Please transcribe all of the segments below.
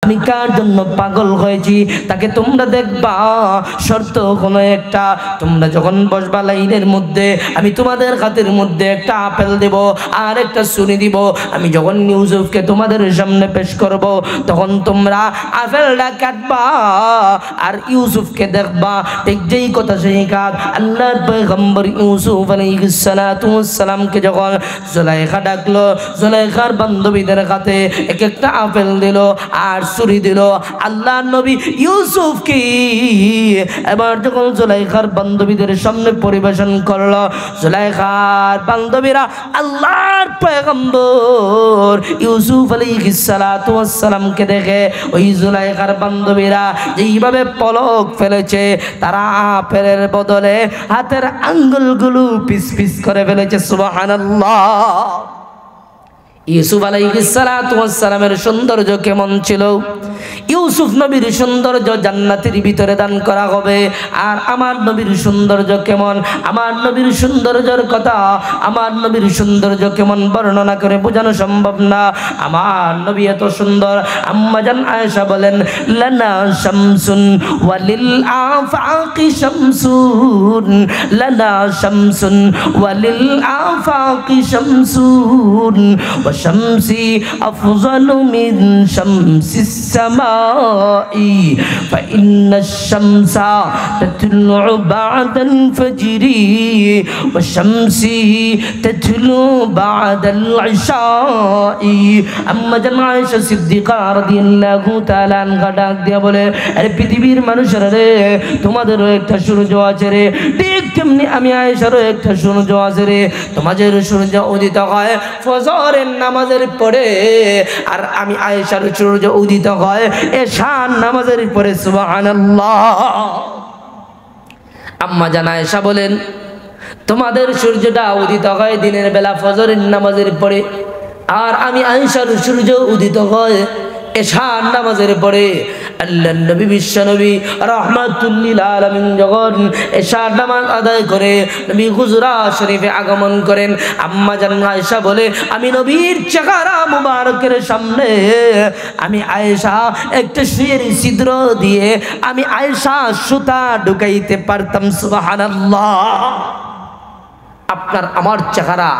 আমি কার জন্য পাগল হয়েছি তাকে তোমরা দেখবা। শর্ত কোনো একটা, তোমরা যখন বসবা লাইনের মধ্যে আমি তোমাদের হাতের মধ্যে একটা আপেল দেব আর একটা ছুরি দিব। আমি যখন ইউসুফকে তোমাদের সামনে পেশ করব তখন তোমরা আপেলটা কাটবা আর ইউসুফকে দেখবা। ঠিক যেই কথা সেই কাজ আল্লাহর পয়গম্বর ইউসুফ আলাইহিস সালাতু ওয়াস সালামকে যখন জুলাইখা ডাকলো, জুলাইখার বান্ধবীদের হাতে এক একটা আপেল দিল আর ছুরি দিল। আল্লাহর নবী ইউসুফকে এবার যখন জুলাইখার বান্ধবীদের সামনে পরিবেশন করলো, জুলাইখার বান্ধবীরা আল্লাহর পয়গম্বর ইউসুফ আলাইহিস সালাতু ওয়াস সালামকে দেখে ওই জুলাইখার বান্ধবীরা যেইভাবে পলক ফেলেছে, তারা আপেলের বদলে হাতের আঙ্গুলগুলো পিস পিস করে ফেলেছে। সুবহানাল্লাহ। ইউসুফ আলাইহিস সালাতু ওয়াস সালামের সৌন্দর্য কেমন ছিল? ইউসুফ নবীর সৌন্দর্য জান্নাতের ভিতরে দান করা হবে। আর আমার নবীর সৌন্দর্য কেমন? আমার নবীর সৌন্দর্যের কথা, আমার নবীর সৌন্দর্য কেমন বর্ণনা করে বোঝানো সম্ভব না। আমার নবী এত সুন্দর। আম্মা জান আয়েশা বলেন, লানা শামসুন ওয়ালিল আফাকি শামসুন, লানা শামসুন ওয়ালিল আফাকি শামসুন, ওয়া শামসি আফজালু মিন শামসিস সামাই, ফাইন্নাশ শামসা তাতলু বা'দাল ফজরি ওয়া শামসি তাতলু বা'দাল ইশাই। আম্মা জান আয়েশা সিদ্দিকা রাদিয়াল্লাহু তাআলা আনহা ডাক দিয়া বলে, আরে পৃথিবীর মানুষেরা রে, তোমাদেরও একটা সূর্য আছে রে, ঠিক তেমনি আমি আয়েশারও একটা সূর্য আছে রে। তোমাদের সূর্য উদিত হয় ফজরের নামাজের পরে, আর আমি আয়েশার সূর্য উদিত হয় এশার নামাজের পরে। সুবহানাল্লাহ। আম্মা জান আয়েশা বলেন, তোমাদের সূর্যটা উদিত হয় দিনের বেলা ফজরের নামাজের পরে, আর আমি আয়েশার সূর্য উদিত হয় এশার নামাজের পরে। আল্লাহর নবী বিশ্ব নবী রাহমাতুল লিল আলামিন যখন এশার নামাজ আদায় করে নবী হুজরা শরীফে আগমন করেন। আম্মা জান আয়েশা বলে, আমি নবীর চেহারা মুবারকের সামনে আমি আয়েশা একটা সুইয়ের ছিদ্র দিয়ে আমি আয়েশা সুতা ঢুকাইতে পারতাম। সুবহানাল্লাহ। আপনার আমার চেহারা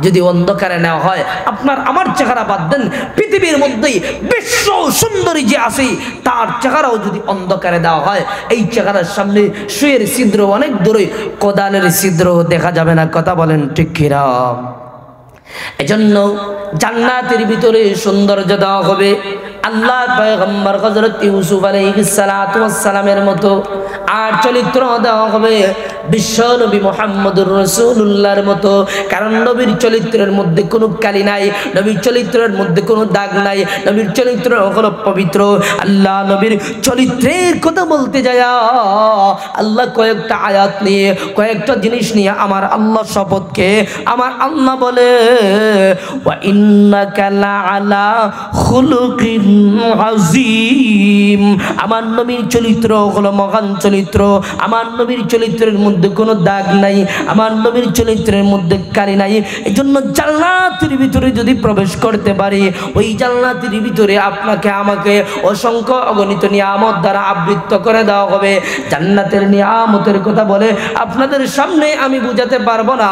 যদি অন্ধকারে নেওয়া হয়, আপনার আমার চেহারা বাদ দেন, পৃথিবীর মধ্যেই বিশ্ব সুন্দরী যে আছে তার চেহারাও যদি অন্ধকারে দেওয়া হয়, এই চেহারার সামনে সুয়ের ছিদ্র অনেক দূরে, কোদালের ছিদ্র দেখা যাবে না। কথা বলেন ঠিক কিনা? এজন্য জান্নাতের ভিতরে সৌন্দর্য দেওয়া হবে আল্লাহর পয়গম্বর হযরত ইউসুফ আলাইহিস সালাতু ওয়াস সালামের মতো, আর চরিত্র দেওয়া হবে বিশ্ব নবী মুহাম্মদুর রাসূলুল্লাহর মতো। কারণ নবীর চরিত্রের মধ্যে কোনো কালি নাই, নবীর চরিত্রের মধ্যে কোনো দাগ নাই, নবীর চরিত্র হলো পবিত্র। আল্লাহ নবীর চরিত্রের কথা বলতে যায় আল্লাহ কয়েকটা আয়াত নিয়ে, কয়েকটা জিনিস নিয়ে আমার আল্লাহ শপথকে আমার আল্লাহ বলে, ওয়া ইন্নাকা লাআলা খুলুকিন আযীম। আমার নবীর চরিত্র হলো মহান চরিত্র। আমার নবীর চরিত্রের মধ্যে কোনো দাগ নাই, আমার নবীর চরিত্রের মধ্যে কালি নাই। এজন্য জান্নাতের ভিতরে যদি প্রবেশ করতে পারি, ওই জান্নাতের ভিতরে আপনাকে আমাকে অসংখ্য অগণিত নিয়ামত দ্বারা আবৃত করে দেওয়া হবে। জান্নাতের নিয়ামতের কথা বলে আপনাদের সামনে আমি বুঝাতে পারবো না।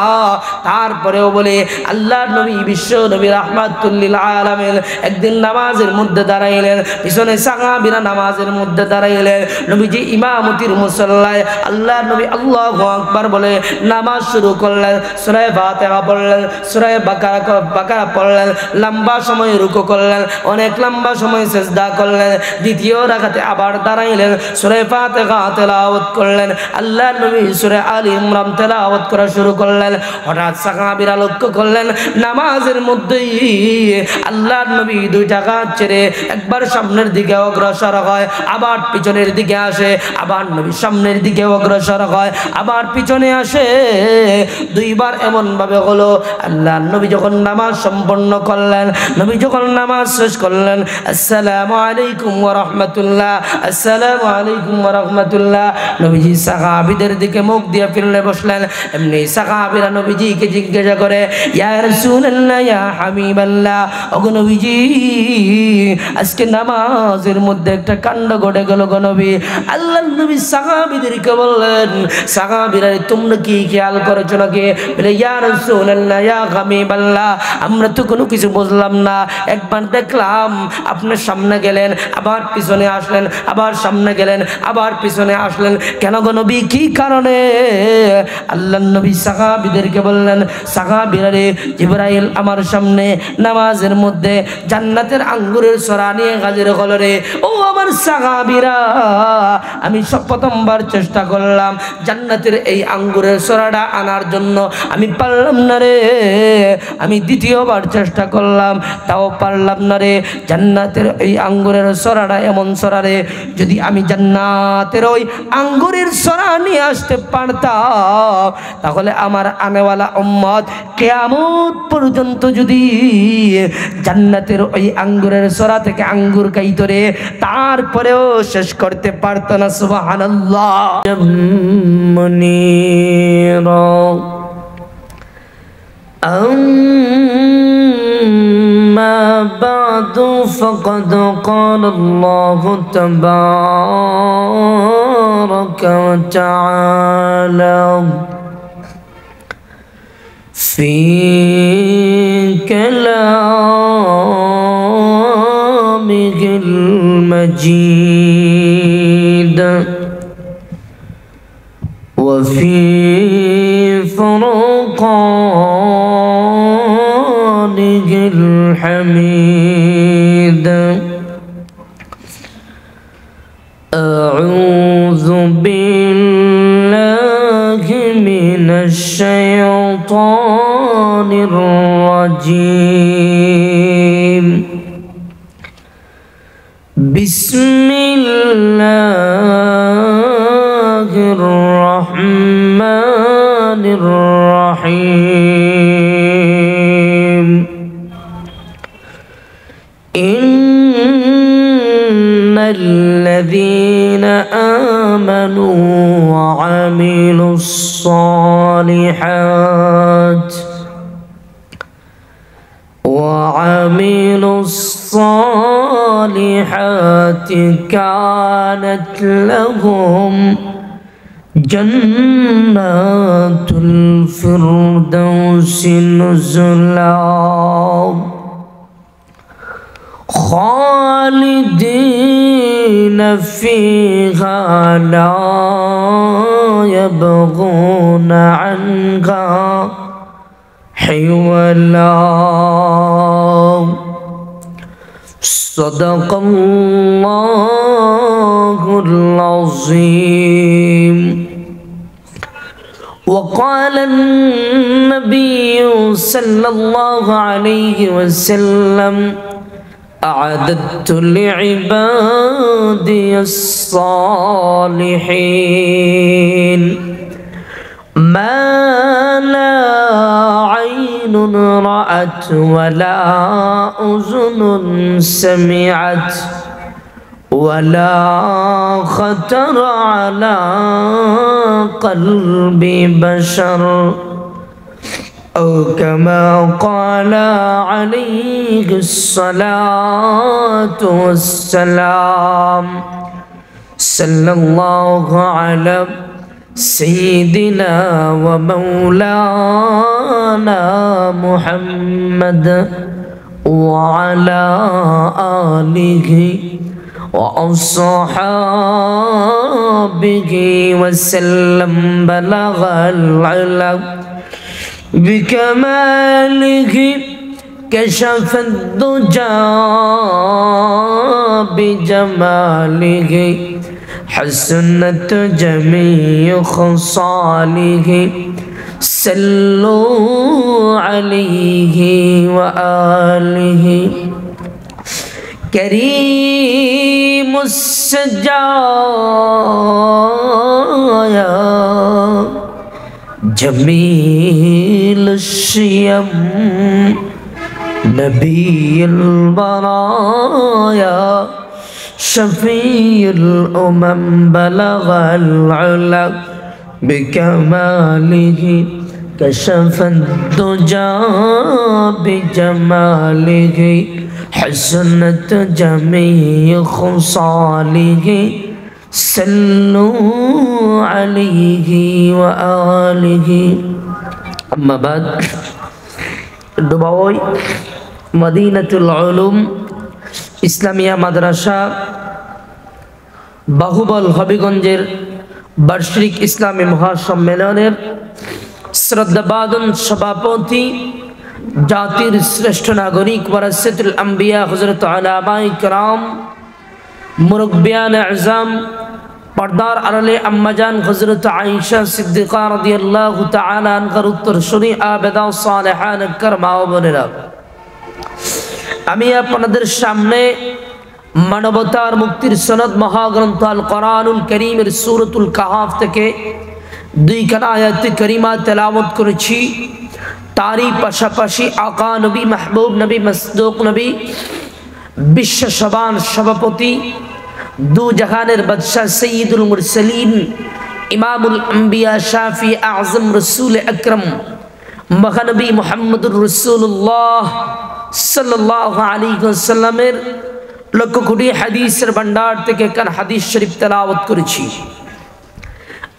তারপরেও বলে আল্লাহর নবী বিশ্ব নবী রাহমাতুল লিল আলামিন একদিন নামাজের মধ্যে দাঁড়াইলেন, পিছনে সাহাবীরা নামাজের মধ্যে দাঁড়াইলেন। নবীজি ইমামতির মুসল্লায় আল্লাহর নবী আল্লাহু আকবার বলে নামাজ শুরু করলেন। সূরা ফাতিহা পড়লেন, সূরা বাকারা পড়লেন, লম্বা সময় রুকু করলেন, অনেক লম্বা সময় সিজদা করলেন। দ্বিতীয় রাকাতে আবার দাঁড়াইলেন, সূরা ফাতিহা তেলাওয়াত করলেন। আল্লাহর নবী সূরা আলী ইমরান তেলাওয়াত করা শুরু করলেন। হঠাৎ সাহাবীরা লক্ষ্য করলেন নামাজের মধ্যেই আল্লাহর নবী দুইটা কাজ ছেড়ে একবার সামনের দিকে অগ্রসর হয়, আবার পিছনের দিকে আসে, আবার নবী সামনের দিকে অগ্রসর হয়, আবার পিছনে আসে। দুইবার এমন ভাবে হলো। আল্লাহর নবী যখন নামাজ সম্পন্ন করলেন, নবী যখন নামাজ শেষ করলেন, আসসালামু আলাইকুম ওয়া রাহমাতুল্লাহ, আসসালামু আলাইকুম ওয়া রাহমাতুল্লাহ, নবীজি সাহাবীদের দিকে মুখ দিয়ে ফিরলে বসলেন। এমনি সাহাবীরা নবীজিকে জিজ্ঞাসা করে, ইয়া রাসূলুল্লাহ, ইয়া হাবিবাল্লাহ, ওগো নবীজি, আজকে নামাজের মধ্যে একটা কাণ্ড ঘটে গেল গো নবী। আল্লাহর নবী সাহাবীদেরকে বললেন, সাহাবীরা তোমরা কি খেয়াল করেছো নাকি? বলে, ইয়া রাসূলুল্লাহ, ইয়া হাবিবাল্লাহ, আমরা তো কোনো কিছু বুঝলাম না। একবার দেখলাম আপনার সামনে গেলেন, আবার পিছনে আসলেন, আবার সামনে গেলেন, আবার পিছনে আসলেন, কেন গো নবী, কি কারণে? আল্লাহর নবী সাহাবীদেরকে বললেন, সাহাবীরা রে, জিবরাইল আমার সামনে নামাজের মধ্যে জান্নাতের আঙ্গুরের সরা নিয়ে হাজির হলো রে। ও আমার সাহাবীরা, আমি সব প্রথমবার চেষ্টা করলাম জান্নাতের এই আঙ্গুরের সরাটা আনার জন্য, আমি পারলাম না রে। আমি দ্বিতীয়বার চেষ্টা করলাম, তাও পারলাম না রে। জান্নাতের এই আঙ্গুরের সরাটা এমন সরা রে, যদি আমি জান্নাতের ওই আঙ্গুরের সরা নিয়ে আসতে পারতাম, তাহলে আমার আনেওয়ালা উম্মত কিয়ামত পর্যন্ত যদি জান্নাতের ওই আঙ্গুরের সরা থেকে আঙ্গুর খাইতো রে, তারপরেও শেষ করতে পারতো না। সুবহানাল্লাহ। মুনীরা أما بعد فقد قال الله تبارك وتعالى في كلامه المجيد وفي فرقانه الحميد أعوذ بالله من الشيطان الرجيم بسم الله الرحمن الرحيم إن الذين آمنوا وعملوا الصالحات كانت لهم جنات الفردوس نزلا خالدين فيها لا يبغون عنها حولا صدق الله العظيم. وقال النبي صلى الله عليه وسلم أعددت لعبادي الصالحين ما لا عين رأت ولا أذن سمعت ولا خطر على قلب بشر أو كما قال عليه الصلاة والسلام. صلى الله على سيدنا ومولانا محمد وعلى آله وأصحابه وسلم. بلغ العلم بكماله كشف الدجى بجماله حسنت جميع خصاله. صلوا عليه وآله. كريم السجايا جميل الشيم نبي البرايا شفيع الأمم بلغ العلا بكماله كشف الدجى بجماله حسنت جميع خصاله صلوا عليه وآله أما بعد দুবাই মদিনাতুল উলুম ইসলামিয়া মাদ্রাসা বাহুবল হবিগঞ্জের বার্ষিক ইসলামী মহাসম্মেলনের শ্রদ্ধাবাদন সভাপতি জাতির শ্রেষ্ঠ নাগরিক ওয়ারাসাতুল আম্বিয়া হযরত উলামায়ে কেরাম মুরব্বিয়ান আযম পর্দার আড়ালে আম্মাজান হযরত আয়েশা সিদ্দিকা রাদিয়াল্লাহু তাআলা আনহার উত্তরসূরি আবেদা সালেহান করমা ও বোনেরা, আমি আপনাদের সামনে মানবতার মুক্তির সনদ মহাগ্রন্থ আল কোরআনুল কারীমের সূরাতুল কাহাফ থেকে দুই খানা আয়াত কারিমা তেলাওয়াত করেছি। তারই পাশাপাশি আকা নবী মাহবুব নবী মসদুক নবী বিশ্ব সভার সভাপতি দু জাহানের বাদশাহ সৈয়দুল মুরসালিন ইমামুল আম্বিয়া শাফি আযম রাসূল আকরাম মহানবী মুহাম্মদুর রাসূলুল্লাহ সাল্লাল্লাহু আলাইহি ওয়াসাল্লামের লক্ষ কোটি হাদিসের ভান্ডার থেকে কান হাদিস শরীফ তেলাওয়াত করেছি।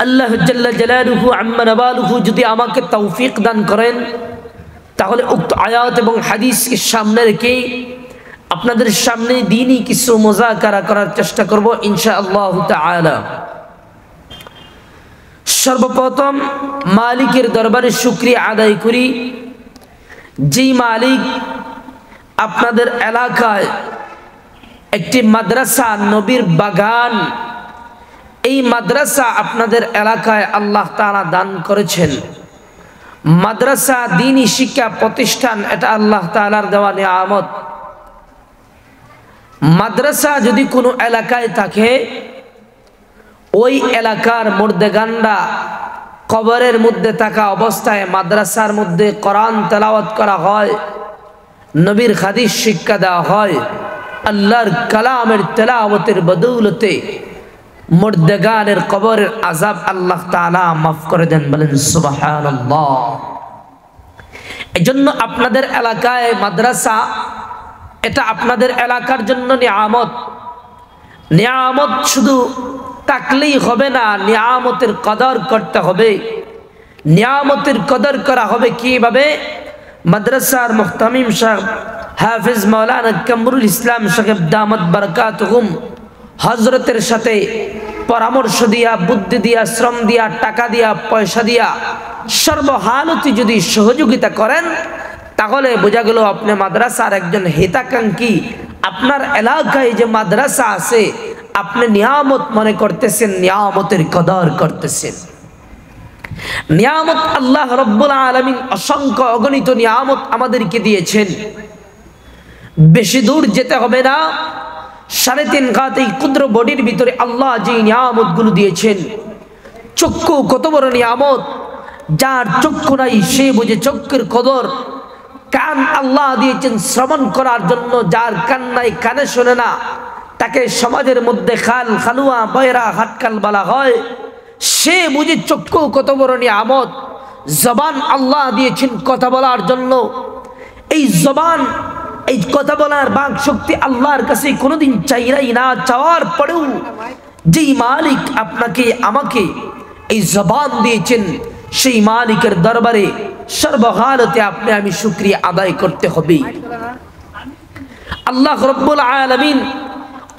আল্লাহ জাল্লা জালালুহু আম্মা নাবালুহু যদি আমাকে তৌফিক দান করেন তাহলে উক্ত আয়াত এবং হাদিসকে সামনে রেখে আপনাদের সামনে দ্বীনি কিছু মুযাকারা করার চেষ্টা করব ইনশাআল্লাহ তাআলা। সর্বপ্রথম মালিকের দরবারে শুকরিয়া আদায় করি, যেই মালিক আপনাদের এলাকায় একটি মাদ্রাসা নবীর বাগান, এই মাদ্রাসা আপনাদের এলাকায় আল্লাহ তাআলা দান করেছেন। মাদ্রাসা দ্বীনি শিক্ষা প্রতিষ্ঠান, এটা আল্লাহ তাআলার দেওয়া নিয়ামত। মাদ্রাসা যদি কোনো এলাকায় থাকে, ওই এলাকার মুর্দেগানরা কবরের মধ্যে থাকা অবস্থায় মাদ্রাসার মধ্যে কোরআন তেলাওয়াত করা হয়, নবীর হাদিস শিক্ষা দেওয়া হয়। আল্লাহর কালামের তেলাওয়াতের বদৌলতে মুর্দেগানের কবরের আযাব আল্লাহ তাআলা মাফ করে দেন, বলেন সুবহানাল্লাহ। এজন্য আপনাদের এলাকায় মাদ্রাসা, এটা আপনাদের এলাকার জন্য নিয়ামত। নিয়ামত শুধু থাকলেই হবে না, নিয়ামতের কদর করতে হবে। নিয়ামতের কদর করা হবে কিভাবে? মাদ্রাসার মুহতামিম সাহেব হাফিজ মাওলানা কামরুল ইসলাম সাহেব দামাত বারাকাতুহুম হযরতের সাথে পরামর্শ দিয়া, বুদ্ধি দিয়া, শ্রম দিয়া, টাকা দিয়া, পয়সা দিয়া সর্বহালতে যদি সহযোগিতা করেন, তাহলে বোঝা গেল আপনি মাদ্রাসার একজন হিতাকাঙ্ক্ষী। আপনার এলাকায় যে মাদ্রাসা আছে, আপনি নিয়ামত মনে করতেছেন, নিয়ামতের কদর করতেছেন। নিয়ামত আল্লাহ রাব্বুল আলামিন অসংখ্য অগণিত নিয়ামত আমাদেরকে দিয়েছেন। বেশি দূর যেতে হবে না, 3.5 গাত এই ক্ষুদ্র বডির ভিতরে আল্লাহ যে নিয়ামত গুলো দিয়েছেন। চক্ষু কত বড় নিয়ামত, যার চক্ষু নাই সে বুঝে চক্ষুর কদর। কান আল্লাহ দিয়েছেন শ্রবণ করার জন্য, যার কান নাই কানে শোনে না, তাকে সমাজের মধ্যে খাল খালুয়া বয়রা হাটকাল বলা হয়। সে বুঝে চক্ষু কত বড় নিয়ামত। জবান আল্লাহ দিয়েছেন কথা বলার জন্য। এই জবান, এই কথা বলার বাক শক্তি আল্লাহর কাছে কোনোদিন চাইরাই না, চাওয়ার পরেও যেই মালিক আপনাকে আমাকে এই জবান দিয়েছেন, সেই মালিকের দরবারে সর্বহালতে আপনি আমি শুকরিয়া আদায় করতে হবে। আল্লাহ রাব্বুল আলামিন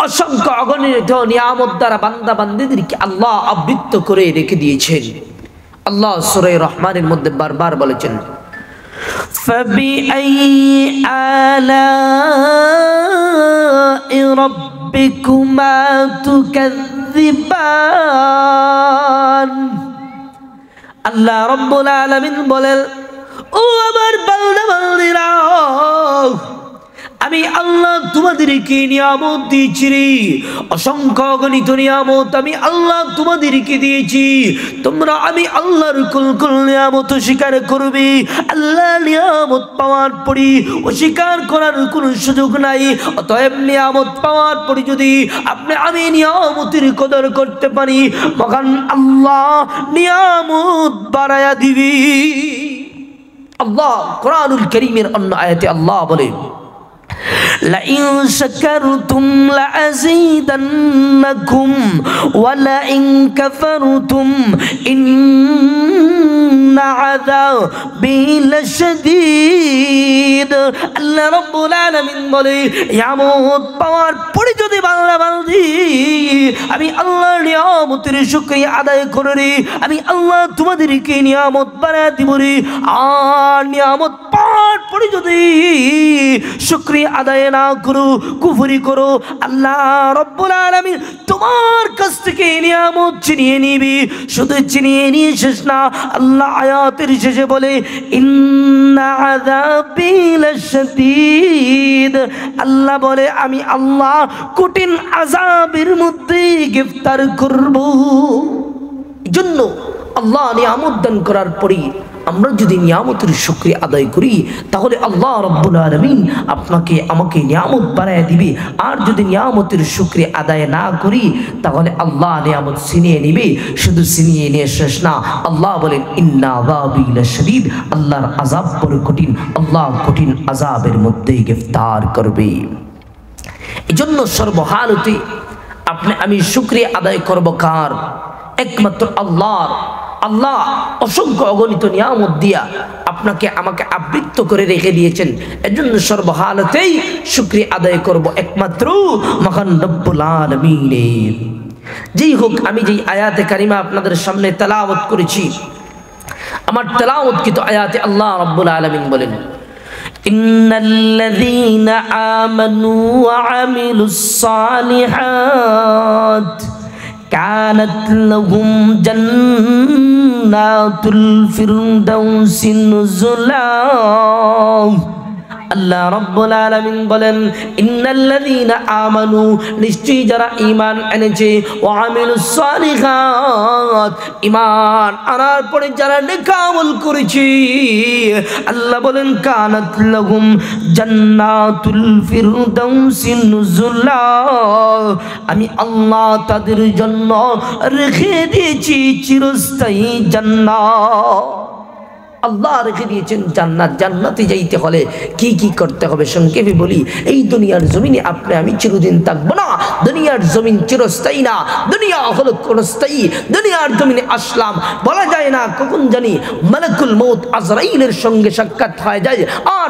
অসংখ্য অগণিত নিয়ামত দ্বারা বান্দা বান্দীদেরকে আল্লাহ আবৃত করে রেখে দিয়েছেন। আল্লাহ সূরা রহমানের মধ্যে বারবার বলেছেন, فَبِأَيِّ آلَاءِ رَبِّكُمَا تُكَذِّبَانِ। আল্লাহ রাব্বুল আলামিন বলেন, ও আমার বান্দা বান্দীরা, আমি আল্লাহ তোমাদেরকে নিয়ামত দিয়েছি রে, অসংখ্য অগণিত নিয়ামত আমি আল্লাহ তোমাদেরকে দিয়েছি। তোমরা আমি আল্লাহর কুল কুল নিয়ামত স্বীকার করবে। আল্লাহ নিয়ামত পাওয়ার পরে অস্বীকার করার কোনো সুযোগ নাই। অতএব নিয়ামত পাওয়ার পরে যদি আমি নিয়ামতের কদর করতে পারি, মহান আল্লাহ নিয়ামত বাড়ায়া দিবি। আল্লাহ কোরআনুল কারীমের অন্য আয়াতে আল্লাহ বলে, لئن شكرتم لأزيدنكم ولئن كفرتم إن عذابي لشديد। আল্লাহ রাব্বুল আলামিন বলে, নিয়ামত পাওয়ার পরে যদি বান্দা বান্দি আমি আল্লাহর নিয়ামতের শুকরিয়া আদায় করে রে, আমি আল্লাহ তোমাদেরকে নিয়ামত বাড়ায় দিব রে। আর নিয়ামত পাওয়ার পরে যদি শুকরিয়া আদায় না করো, কুফরি করো, আল্লাহ রাব্বুল আলামিন তোমার কাছ থেকে নিয়ামত ছিনিয়ে নিবি। শুধু ছিনিয়ে নিয়ে শেষ না, আল্লাহ আয়াতের শেষে বলে, ইন্না আযাবি লাশাদীদ। আল্লাহ বলে, আমি আল্লাহ কঠিন আযাবের মধ্যে গ্রেফতার করব। এজন্য আল্লাহ নিয়ামত দান করার পরে আমরা যদি নিয়ামতের শুকরিয়া আদায় করি, তাহলে আল্লাহ রাব্বুল আলামিন আপনাকে আমাকে নিয়ামত বাড়ায় দিবে। আর যদি নিয়ামতের শুকরিয়া আদায় না করি, তাহলে আল্লাহ নিয়ামত ছিনিয়ে নিবে। শুধু ছিনিয়ে নিয়ে শেষ না, আল্লাহ বলেন, ইন্না আযাবি লাশাদীদ, আল্লাহর আযাব বড় কঠিন, আল্লাহ কঠিন আযাবের মধ্যে গ্রেফতার করবে। এজন্য সর্বহালতে আমি শুকরিয়া আদায় করব কার? একমাত্র আল্লাহর। আল্লাহ অসংখ্য অগণিত নিয়ামত দিয়া আপনাকে আমাকে আবৃত্ত করে রেখে দিয়েছেন। এজন্য সর্বহালতেই শুকরিয়া আদায় করব একমাত্র মহান রব্বুল আলামিনের। যেই হোক, আমি যেই আয়াতে কারিমা আপনাদের সামনে তেলাওয়াত করেছি, আমার তেলাওয়াতকৃত আয়াতে আল্লাহ রব্বুল আলামিন বলেন, ইন্নাল্লাযীনা আমানু ওয়া আমিলুস সালিহাত কানাত লাহুম জান্নাতুল ফিরদাউসি নুজুলা। আল্লাহ রাব্বুল আলামিন বলেন, ইন্নাল্লাযীনা আমানু, নিশ্চয়ই যারা ঈমান এনেছে, ওয়া আমিলুস সালিহাত, ঈমান আনার পরে যারা নেক আমল করেছে, আল্লাহ বলেন, কানাত লাহুম জান্নাতুল ফিরদাউসি নুজুলা। আমি আল্লাহ তাদের জন্য রেখে দিয়েছি চিরস্থায়ী জান্নাত। আল্লাহ রেখে দিয়েছেন জান্নাত। জান্নাতে যাইতে হলে কি কি করতে হবে সংক্ষেপে বলি। এই দুনিয়ার জমিনে আমি চিরদিন থাকবো না। দুনিয়ার জমিন চিরস্থায়ী না, দুনিয়া হলো ক্ষণস্থায়ী। দুনিয়ার জমিনে আসলাম, বলা যায় না কখন জানি মালাকুল মউত আজরাইলের সঙ্গে সাক্ষাৎ হয়ে যায়, আর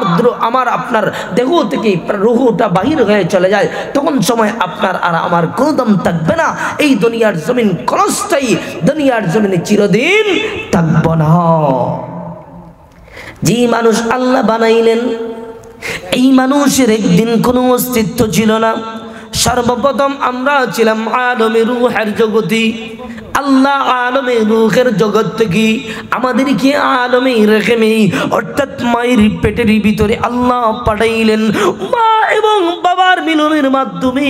আপনার দেহ থেকে রূহটা বাহির হয়ে চলে যায়। তখন সময় আপনার আর আমার কোনো দাম থাকবে না। এই দুনিয়ার জমিন ক্ষণস্থায়ী, দুনিয়ার জমিনে চিরদিন থাকবো না। যে মানুষ আল্লাহ বানাইলেন, এই মানুষের একদিন কোনো অস্তিত্ব ছিল না। সর্বপ্রথম আমরা ছিলাম আলমে রূহের জগতে। আল্লাহ আলমে রূহের জগৎ থেকে আমাদেরকে আলমে রেহেমে অর্থাৎ মায়ের পেটের ভিতরে আল্লাহ পাঠাইলেন। মা এবং বাবার মিলনের মাধ্যমে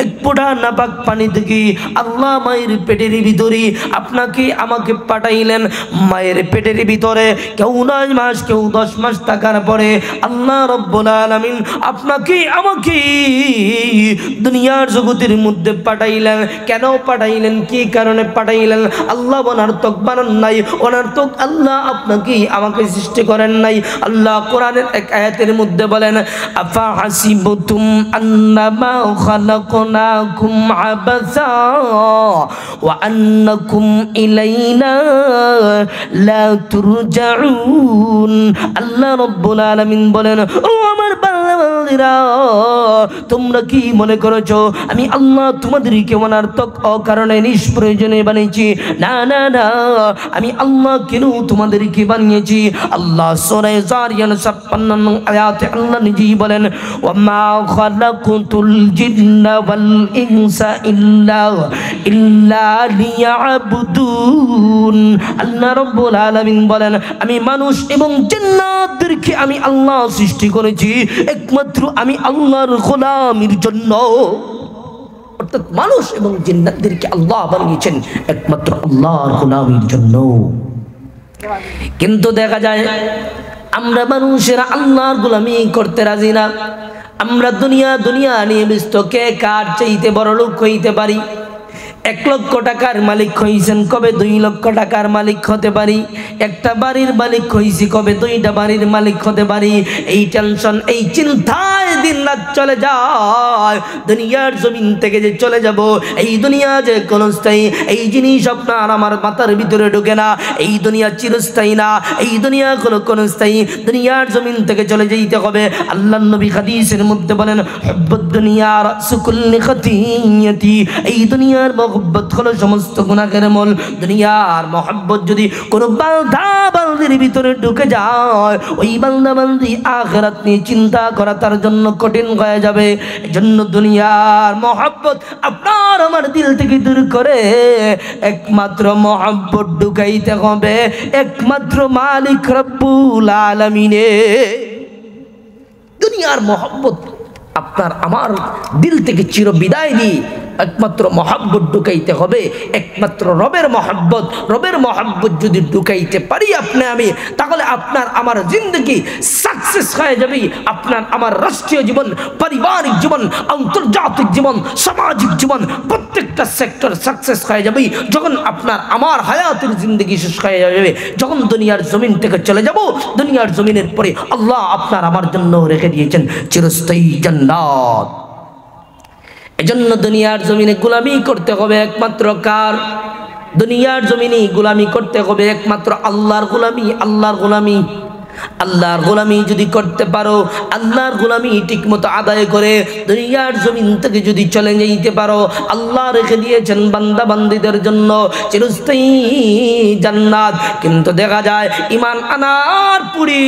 এক ফোঁটা নাপাক পানি থেকে আল্লাহ মায়ের পেটের ভিতরে আপনাকে আমাকে পাঠাইলেন। মায়ের পেটের ভিতরে কেউ 9 মাস, কেউ 10 মাস থাকার পরে আল্লাহ রব্বুল আলামিন আপনাকে আমাকে দুনিয়ার জগতের মধ্যে পাঠাইলেন। কেন পাঠাইলেন, কি কারণে পাঠাইলেন? আল্লাহ অনার্থক বানান নাই, অনার্থক আল্লাহ আপনাকে আমাকে সৃষ্টি করেন নাই। আল্লাহ কোরআনের এক আয়াতের মধ্যে বলেন, আফা হাসিবতুম আন্নামা খালাকনাকুম আবাসা ওয়া আন্নাকুম ইলাইনা লা তুরজাউন। আল্লাহ রাব্বুল আলামিন বলেন, ও আমার বান্দারা, তোমরা কি মনে করেছো আমি আল্লাহ তোমাদেরকে অনার্থক অকারণে নিষ্প্রয়োজনে বানিয়েছি? না না না, আমি আল্লাহ কেন তোমাদেরকে বানিয়েছি? আল্লাহ সূরা যারিয়াত 56 আয়াতে আল্লাহ নিজেই বলেন, ওয়া মা খালাকুতুল জিন্না ওয়াল ইনসা ইল্লা লিয়াবুদুন। আল্লাহ রাব্বুল আলামিন বলেন, আমি মানুষ এবং জিন্নাতদেরকে আমি আল্লাহ সৃষ্টি করেছি একমাত্র আমি আল্লাহর গোলামির জন্য। অর্থাৎ মানুষ এবং জিন্নাতদেরকে আল্লাহ বানিয়েছেন একমাত্র আল্লাহর গোলামির জন্য। কিন্তু দেখা যায় আমরা মানুষেরা আল্লাহর গোলামি করতে রাজি না। আমরা দুনিয়া নিয়ে ব্যস্ত। কে কার চাইতে বড় লোক হইতে পারি। 1 লক্ষ টাকার মালিক হইছেন, কবে 2 লক্ষ টাকার মালিক হতে পারি। একটা বাড়ির মালিক হইছি, কবে 2টা বাড়ির মালিক হতে পারি। এই টেনশন, এই চিন্তায় দিন রাত চলে যায়। দুনিয়ার জমিন থেকে যে চলে যাব, এই দুনিয়া যে ক্ষণস্থায়ী, এই জিনিস আপনার আমার মাথার ভিতরে ঢোকে না। এই দুনিয়া চিরস্থায়ী না, এই দুনিয়া ক্ষণস্থায়ী। দুনিয়ার জমিন থেকে চলে যেতে হবে। আল্লাহর নবী হাদিসের মধ্যে বলেন, হুব্বুদ দুনিয়া রাসু কুল্লি খাতিয়াতি। এই দুনিয়ার মহব্বত হলো সমস্ত গুনাহের মূল। দুনিয়ার মহব্বত যদি কোনো বান্দা বান্দির ভিতরে ঢুকে যায়, ওই বান্দা বান্দি আখিরাত নিয়ে চিন্তা করা তার জন্য কঠিন হয়ে যাবে। এজন্য দুনিয়ার মহব্বত আপনার আমার দিল থেকে দূর করে একমাত্র মহব্বত ঢুকাইতে হবে একমাত্র মালিক রব্বুল আলামিনে। দুনিয়ার মহব্বত আপনার আমার দিল থেকে চির বিদায় নিয়ে একমাত্র মহব্বত ঢুকাইতে হবে একমাত্র রবের মহব্বত। রবের মহব্বত যদি ঢুকাইতে পারি আপনি আমি, তাহলে আপনার আমার জিন্দগি সাকসেস হয়ে যাবে। আপনার আমার রাষ্ট্রীয় জীবন, পারিবারিক জীবন, আন্তর্জাতিক জীবন, সামাজিক জীবন, প্রত্যেকটা সেক্টর সাকসেস হয়ে যাবে যখন আপনার আমার হায়াতের জিন্দগি শেষ হয়ে যাবে। যখন দুনিয়ার জমিন থেকে চলে যাব, দুনিয়ার জমিনের পরে আল্লাহ আপনার আমার জন্য রেখে দিয়েছেন চিরস্থায়ী জান্নাত। এজন্য দুনিয়ার জমিনে গোলামি করতে হবে একমাত্র কার? দুনিয়ার জমিনে গোলামি করতে হবে একমাত্র আল্লাহর গোলামি। আল্লাহর গোলামি, আল্লাহর গোলামি যদি করতে পারো, আল্লাহর গোলামি ঠিক মতো আদায় করে দুনিয়ার জমিন থেকে যদি চলে যেতে পারো, আল্লাহ রেখে দিয়েছেন বান্দা বান্দীদের জন্য চিরস্থায়ী জান্নাত। কিন্তু দেখা যায় ঈমান আনার পুরি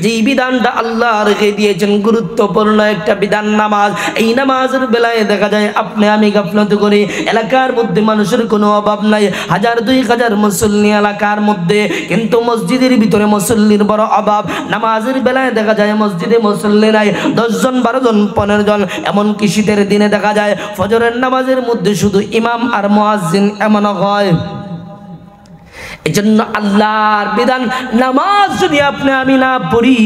যেই বিধানটা আল্লাহ রেখে দিয়েছেন গুরুত্বপূর্ণ একটা বিধান, নামাজ। এই নামাজের বেলায় দেখা যায় আপনি আমি গাফলতি করি। এলাকার মধ্যে মানুষের কোনো অভাব নাই, 1000-2000 মুসল্লি এলাকার মধ্যে, কিন্তু মসজিদের ভিতরে মুসল্লির বড় অভাব। নামাজের বেলায় দেখা যায় মসজিদে মুসল্লি নাই, 10 জন 12 জন 15 জন। এমনকি শীতের দিনে দেখা যায় ফজরের নামাজের মধ্যে শুধু ইমাম আর মুয়াজ্জিন এমন হয়। এজন্য আল্লাহর বিধান নামাজ যদি আপনি আমি না পড়ি,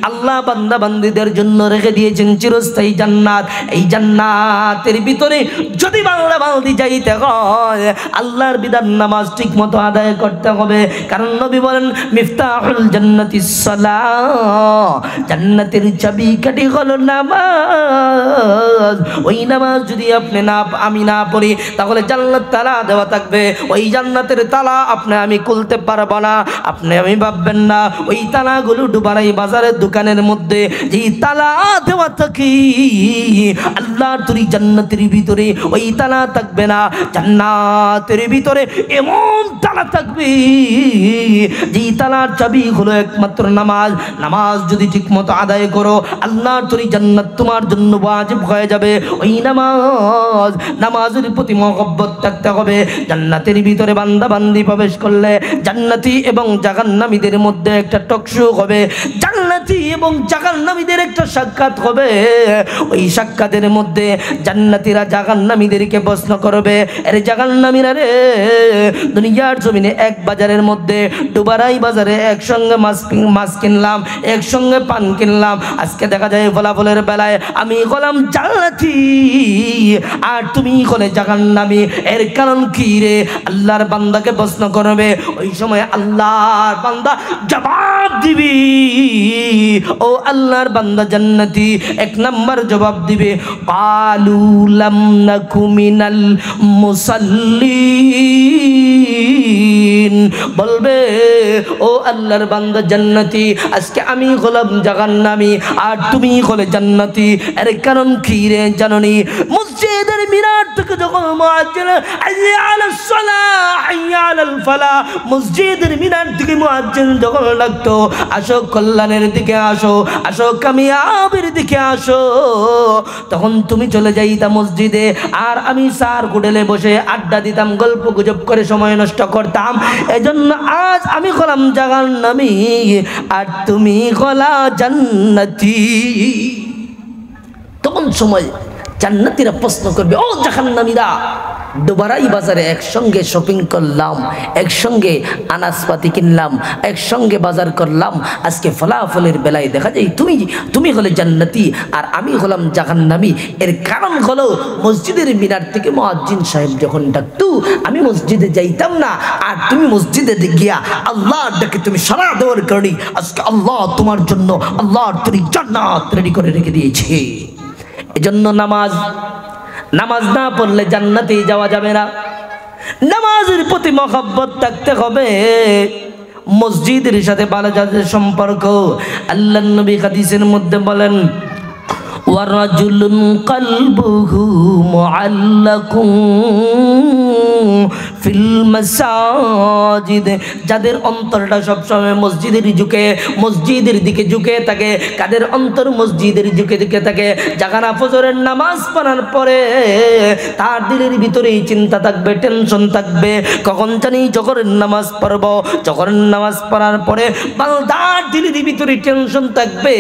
আল্লাহ বান্দা বান্দীদের জন্য রেখে দিয়েছেন চিরস্থায়ী জান্নাত। এই জান্নাতের ভিতরে যদি বাংলা বান্দি যাইতে হয়, আল্লাহর বিধান নামাজ ঠিক মতো আদায় করতে হবে। কারণ নবী বলেন, মিফতাহুল জান্নাতিস সালাহ, জান্নাতের চাবিকাঠি হলো নামাজ। ওই নামাজ যদি আপনি না আমি না পড়ি, তাহলে জান্নাত তালা দেওয়া থাকবে, ওই জান্নাতের তালা আপনি আমি খুলতে পারবো না। আপনি আমি ভাববেন না ওই তালাগুলো ডুবারাই বাজারের দোকানের মধ্যে যেই তালা দেওয়া থাকে, আল্লাহর তৈরি জান্নাতের ভিতরে ওই তালা থাকবে না। জান্নাতের ভিতরে এমন তালা থাকবে যেই তালার চাবি হলো একমাত্র নামাজ। নামাজ যদি ঠিক মতো আদায় করো, আল্লাহর তৈরি জান্নাত তোমার জন্য ওয়াজিব হয়ে যাবে। ওই নামাজ, নামাজের প্রতি মহব্বত থাকতে হবে। জান্নাতের ভিতরে বান্দা বান্দি প্রবেশ করলে জান্নাতি এবং জাহান্নামীদের মধ্যে একটা টকশো হবে, জান্নাতি এবং জাহান্নামীদের একটা সাক্ষাৎ হবে। ওই সাক্ষাতের মধ্যে জান্নাতীরা জাহান্নামীদেরকে প্রশ্ন করবে, আরে জাহান্নামীরা রে, দুনিয়ার জমিনে এক বাজারের মধ্যে ডুবারাই বাজারে একসঙ্গে মাছ কিনলাম, একসঙ্গে পান কিনলাম, আজকে দেখা যায় ফলাফলের বেলায় আমি হলাম জান্নাতি আর তুমি হলে জাহান্নামী, এর কারণ কি রে? আল্লাহর বান্দাকে প্রশ্ন করবে। ওই সময় আল্লাহর বান্দা জবাব দিবি, ও আল্লাহর বান্দা জান্নাতি, 1 নাম্বার জবাব দিবে, ক্বালু লাম নাকু মিনাল মুসাল্লিন। বলবে, ও আল্লাহর বান্দা জান্নাতি, আজকে আমি হলাম জাহান্নামী আর তুমি হলে জান্নাতি, এর কারণ কি রে জাননি? মসজিদের মিনার থেকে যখন মুয়াজ্জিন হাইয়া আলাস সালাহ হাইয়া আলাল ফালাহ, মসজিদের মিনার থেকে মুয়াজ্জিন যখন ডাকতো আসো কল্যাণের দিকে আসো, আসো কামিয়াবের দিকে আসো, তখন তুমি চলে যাইতা মসজিদে, আর আমি সার হোটেলে বসে আড্ডা দিতাম, গল্প গুজব করে সময় নষ্ট করতাম। এজন্য আজ আমি হলাম জাহান্নামী আর তুমি হলা জান্নাতি। তখন সময় জান্নাতীরা প্রশ্ন করবে, ও জাহান্নামীরা, দুবারাই বাজারে একসঙ্গে শপিং করলাম, একসঙ্গে আনাজপাতি কিনলাম, একসঙ্গে বাজার করলাম, আজকে ফলাফলের বেলায় দেখা যায় তুমি হলে জান্নাতি আর আমি হলাম জাহান্নামী। এর কারণ হলো মসজিদের মিনার থেকে মুয়াজ্জিন সাহেব যখন ডাকতো আমি মসজিদে যাইতাম না, আর তুমি মসজিদে গিয়া আল্লাহর ডাকে তুমি সাড়া দেওয়ার কারণে আজকে আল্লাহ তোমার জন্য আল্লাহর তৈরি জান্নাত রেডি করে রেখে দিয়েছে। এজন্য নামাজ না পড়লে জান্নাতে যাওয়া যাবে না। নামাজের প্রতি মহব্বত থাকতে হবে, মসজিদের সাথে ভালো যাদের সম্পর্ক। আল্লাহর নবী হাদিসের মধ্যে বলেন, ওয়ারাজুলুন কলবুহু মুআল্লাকুন ফিল মাসাজিদ, যাদের অন্তরটা সবসময় মসজিদের দিকে ঝুঁকে থাকে, কাদের অন্তর মসজিদের দিকে থাকে, জাগানা ফজরের নামাজ পড়ার পরে তার দিলের ভিতরে চিন্তা থাকবে, টেনশন থাকবে, কখন জানি জোহরের নামাজ পড়ব, জোহরের নামাজ পড়ার পরে বান্দার দিলের ভিতরে টেনশন থাকবে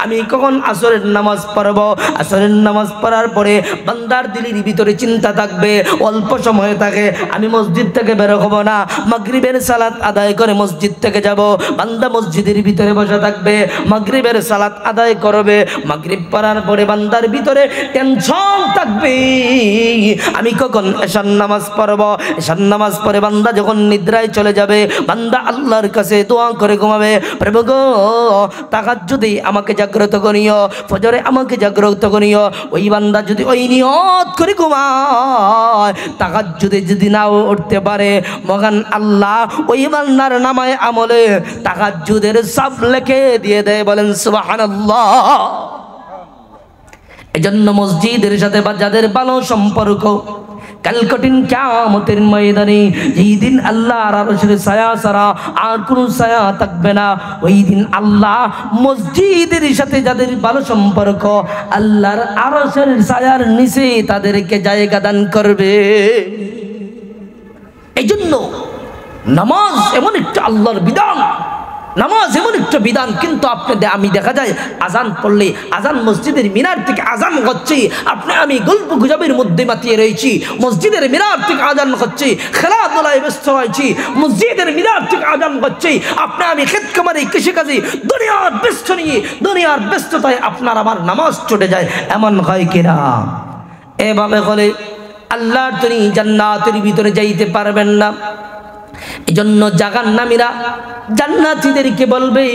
আমি কখন আসরের নামাজ পড়ব, আসরের নামাজ পড়ার পরে বান্দার দিলের ভিতরে চিন্তা থাকবে অল্প সময় থাকে আমি মসজিদ থেকে বের হব না, মাগরিবের সালাত আদায় করে মসজিদ থেকে যাব, বান্দা মসজিদের ভিতরে বসে থাকবে, মাগরিবের সালাত আদায় করবে, মাগরিব পড়ার পরে বান্দার ভিতরে টেনশন থাকবে আমি কখন এশার নামাজ পড়ব, এশার নামাজ পড়ে বান্দা যখন নিদ্রায় চলে যাবে, বান্দা আল্লাহর কাছে দোয়া করে ঘুমাবে, প্রভু গো তাহাজ্জুদে আমাকে জাগ্রত করিও, ফজরে আমাকে জাগ্রত করিও। ওই বান্দা যদি ওই নিয়ত করে ঘুমায়, তাহাজ্জুদে যদি নাও উঠতে পারে, মহান আল্লাহ ওই বান্দার নামায় আমলে তাহাজ্জুদের সব লিখে দিয়ে দেয়। বলেন সুবহানাল্লাহ। এজন্য মসজিদের সাথে যাদের ভালো সম্পর্ক, কাল কঠিন কিয়ামতের ময়দানে যেই দিন আল্লাহর আরশের ছায়া ছাড়া আর কোনো ছায়া থাকবে না, ওই দিন আল্লাহ মসজিদের সাথে যাদের ভালো সম্পর্ক আল্লাহর আরশের ছায়ার নিচে তাদেরকে জায়গা দান করবে। এই জন্য নামাজ এমন একটা আল্লাহর বিধান, নামাজ এমন একটা বিধান, কিন্তু আমি দেখা যায় আজান পড়লে, আজান মসজিদের মিনার থেকে আজান হচ্ছে, আমি গল্প গুজবের মধ্যে মাতিয়ে রয়েছি, মসজিদের মিনার থেকে আজান হচ্ছে, খেলাধুলায় ব্যস্ত রয়েছি, মসজিদের মিনার থেকে আজান হচ্ছে, আমি ক্ষেত খামারে কৃষিকাজে দুনিয়ার ব্যস্ত নিয়ে দুনিয়ার ব্যস্ততায় আপনার আমার নামাজ চটে যায়, এমন হয় কিনা? এভাবে হলে আল্লাহর তৈরি জান্নাতের ভিতরে যাইতে পারবেন না। এই জন্য জাহান্নামীরা জান্নাতীদেরকে বলবে,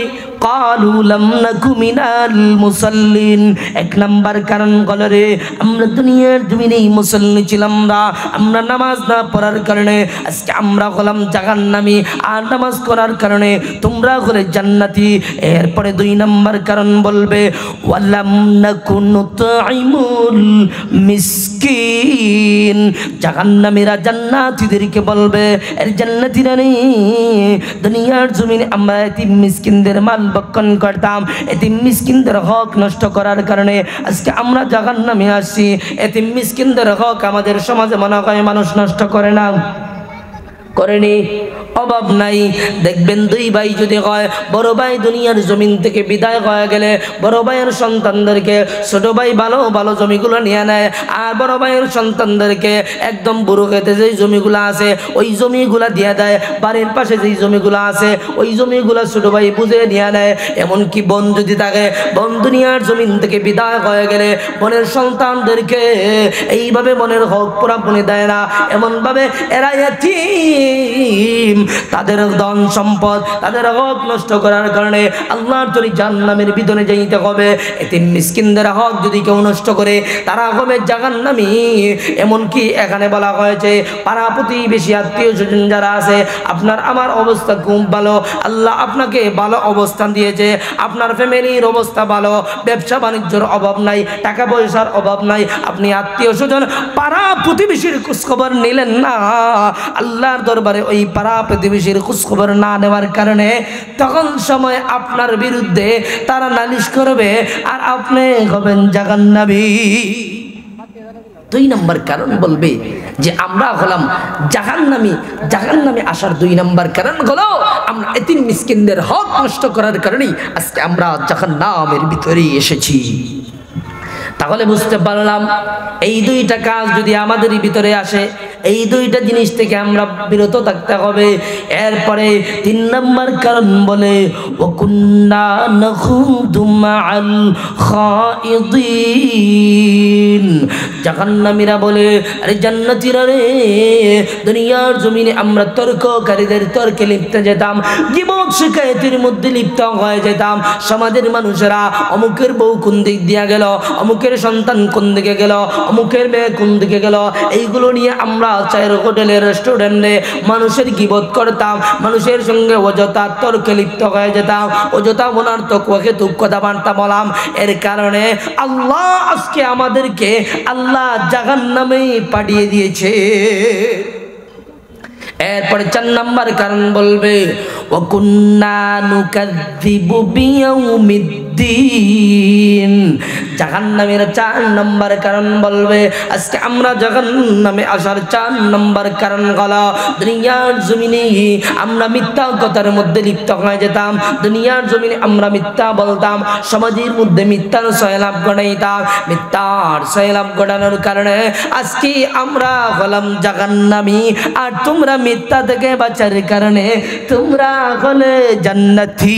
ক্বালু লাম নাকু মিনাল মুসাল্লিন, এক নাম্বার কারণ হলো রে আমরা দুনিয়ার জমিনে মুসল্লি ছিলাম না, আমরা নামাজ না পড়ার কারণে আজকে আমরা হলাম জাহান্নামী, আর নামাজ করার কারণে তোমরা হলে জান্নাতি। এরপরে দুই নাম্বার কারণ বলবে, ওয়ালাম নাকু নুতঈমুল মিসকিন, জাহান্নামীরা জান্নাতীদেরকে বলবে, এর জান্নাতীরা নেই, দুনিয়ার জমিনে আমরা এতিম মিসকিনদের মাল ভক্ষণ করতাম, এতিম মিসকিনদের হক নষ্ট করার কারণে আজকে আমরা জাহান্নামে আসছি। এতিম মিসকিনদের হক আমাদের সমাজে মনে হয় মানুষ নষ্ট করে না, করেনি, অভাব নাই। দেখবেন দুই ভাই যদি হয়, বড় ভাই দুনিয়ার জমিন থেকে বিদায় হয়ে গেলে বড় ভাইয়ের সন্তানদেরকে ছোট ভাই ভালো ভালো জমিগুলো নিয়ে নেয়, আর বড় ভাইয়ের সন্তানদেরকে একদম বুড়ো খেতে যেই জমিগুলো আছে ওই জমিগুলা দিয়ে দেয়, বাড়ির পাশে যেই জমিগুলো আছে ওই জমিগুলো ছোট ভাই বুঝে নিয়ে নেয়। এমনকি বোন যদি থাকে, বোন দুনিয়ার জমিন থেকে বিদায় হয়ে গেলে বোনের সন্তানদেরকে এইভাবে বোনের হক পুরাপুরি দেয় না, এমনভাবে এরা এতিম তাদের ধন সম্পদ তাদের হক নষ্ট করার কারণে আল্লাহর তরি জাহান্নামের ভিতরে যাইতে হবে। এতিম মিসকিনদের হক যদি কেউ নষ্ট করে তারা হবে জাহান্নামী। এমনকি এখানে বলা হয়েছে পাড়া প্রতিবেশী আত্মীয় স্বজন যারা আছে, আপনার আমার অবস্থা খুব ভালো, আল্লাহ আপনাকে ভালো অবস্থান দিয়েছে, আপনার ফ্যামিলির অবস্থা ভালো, ব্যবসা বাণিজ্যের অভাব নাই, টাকা পয়সার অভাব নাই, আপনি আত্মীয় স্বজন পাড়া প্রতিবেশীর খোঁজখবর নিলেন না, আল্লাহর দরবারে ওই পাড়া প্রতিবেশীর খোঁজখবর না নেওয়ার কারণে তখন সময় আপনার বিরুদ্ধে তারা নালিশ করবে আর আপনি হবেন জাহান্নামী। 2 নম্বর কারণ বলবে যে আমরা হলাম জাহান্নামী। জাহান্নামে আসার 2 নম্বর কারণ হলো আমরা এতিম মিসকিনদের হক নষ্ট করার কারণেই আজকে আমরা জাহান্নামের ভিতরে এসেছি। তাহলে বুঝতে পারলাম এই 2টা কাজ যদি আমাদের ভিতরে আসে, এই 2টা জিনিস থেকে আমরা বিরত থাকতে হবে। এরপরে 3 নম্বর কারণ বলে ওয়াকুন্না নাখুদু মাআল খাইদিন। জাহান্নামীরা বলে আরে জান্নাতীরা রে, দুনিয়ার জমিনে আমরা তর্ককারীদের তর্কে লিপ্ত যেতাম, গীবত শিকায়েতের মধ্যে লিপ্ত হয়ে যেতাম। সমাজের মানুষেরা অমুকের বউ কোন দিক দিয়া গেল, অমুকের সন্তান কোন দিকে গেল, অমুকের মেয়ে কোন দিকে গেল, এইগুলো নিয়ে আমরা চায়ের হোটেলে রেস্টুরেন্টে মানুষের গীবত করতাম, মানুষের সঙ্গে অযথা তর্কে লিপ্ত হয়ে যেতাম, অযথা অনর্থক অহেতুক কথাবার্তা বললাম। এর কারণে আল্লাহ আজকে আমাদেরকে আল্লাহ জাহান্নামে পাঠিয়ে দিয়েছে। এরপরে 4 নম্বর কারণ বলবে ওয়াকুন্না নুকাযযিবু বিয়াউমিদ্দিন। জাহান্নামের 4 নম্বর কারণ বলবে আজকে আমরা জাহান্নামে আসার 4 নম্বর কারণ হলো দুনিয়ার জমিনে আমরা মিথ্যা কথার মধ্যে লিপ্ত হয়ে যেতাম, দুনিয়ার জমিনে আমরা মিথ্যা বলতাম, সমাজের মধ্যে মিথ্যার সয়লাভ ঘটাইতাম। মিথ্যার সয়লাভ ঘটানোর কারণে আজকে আমরা হলাম জাহান্নামী। আর তোমরা মিথ্যা থেকে বাঁচার কারণে তোমরা হলে জান্নাতি।